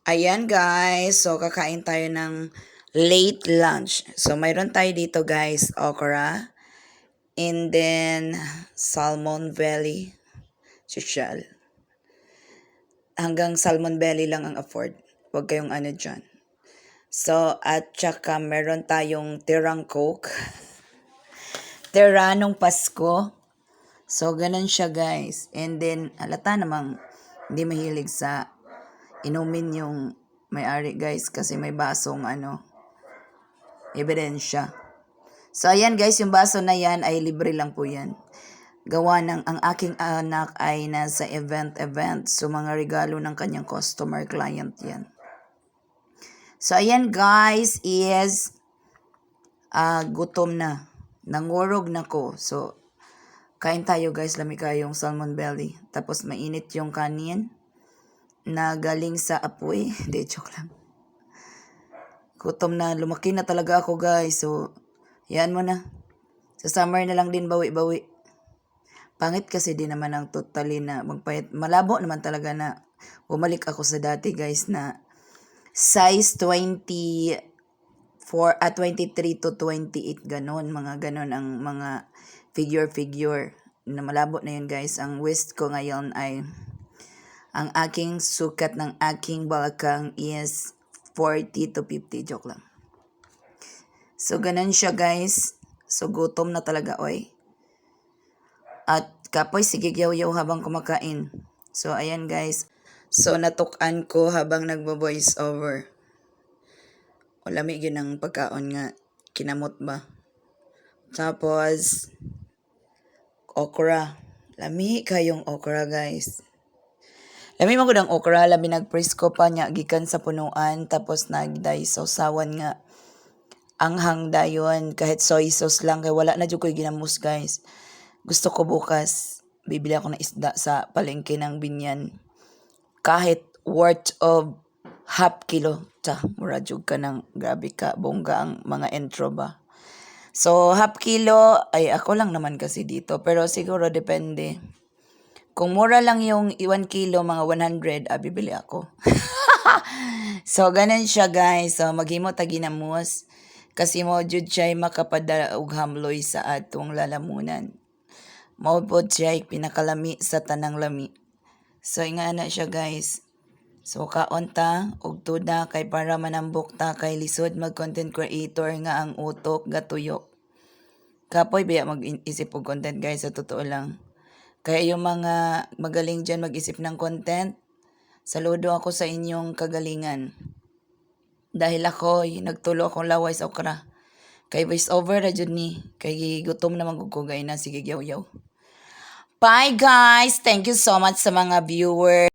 Ayan guys, so kakain tayo ng late lunch. So mayroon tayo dito guys, okra, and then salmon belly, social. Hanggang salmon belly lang ang afford. Huwag kayong ano dyan. So at saka meron tayong tirang coke. Tira nung Pasko. So ganun siya guys. And then halata namang hindi mahilig sa inumin yung may-ari guys kasi may basong ebidensya. So ayan guys, yung baso na yan ay libre lang po yan. Gawa ng ang aking anak ay nasa event. So mga regalo ng kanyang customer client yan. So ayan guys is gutom na. Nangurog na ko. So kain tayo guys, lami kayong salmon belly. Tapos mainit yung kanin na galing sa apoy. Hindi, joke lang. Gutom na, lumaki na talaga ako guys. So, yan mo na. Sa summer na lang din bawi-bawi. Pangit kasi din naman ang totally na magpayat. Malabo naman talaga na bumalik ako sa dati guys na size 23 to 28 ganon. Mga ganon ang mga figure na malabo na yun guys. Ang waist ko ngayon ay ang aking sukat ng aking balakang is 40 to 50. Joke lang. So, ganun siya guys. So, gutom na talaga, oy. At kapoy, sige yaw-yaw habang kumakain. So, ayan guys. So, natukan ko habang nagbo-voice over. O, lami yun ang pagkaon nga. Kinamot ba? Tapos, okra. Lami kayong okra guys. Lami magud ang okra, lami nagpresko pa niya gikan sa punuan tapos nagday sausawan nga anghang dayon kahit soy sauce lang kay wala na jud koy ginamos guys. Gusto ko bukas bibili ako ng isda sa palengke ng Binyan. Kahit worth of half kilo. Mura jud ka ng grabe ka bongga ang mga intro ba. So half kilo ay ako lang naman kasi dito pero siguro depende. Kung mura lang yung 1 kilo, mga 100, bibili ako. So, ganun siya guys. So, maghimo taginamos. Kasi mo, jud siya makapadala og hamloy sa atong lalamunan. Mao pod siya pinakalami sa tanang lami. So, nga na siya guys. So, kaon ta, og tuda, kay para manambok ta, kay lisod mag-content creator nga ang utok, gatuyok. Kapoy, biya mag-isip og content guys, sa totoo lang. Kaya yung mga magaling dyan mag-isip ng content, saludo ako sa inyong kagalingan. Dahil ako, nagtulo akong laway sa okra. Kay voice over na dyan ni. Kay gutom na magugugay na. Sige, yaw-yaw. Bye guys! Thank you so much sa mga viewers.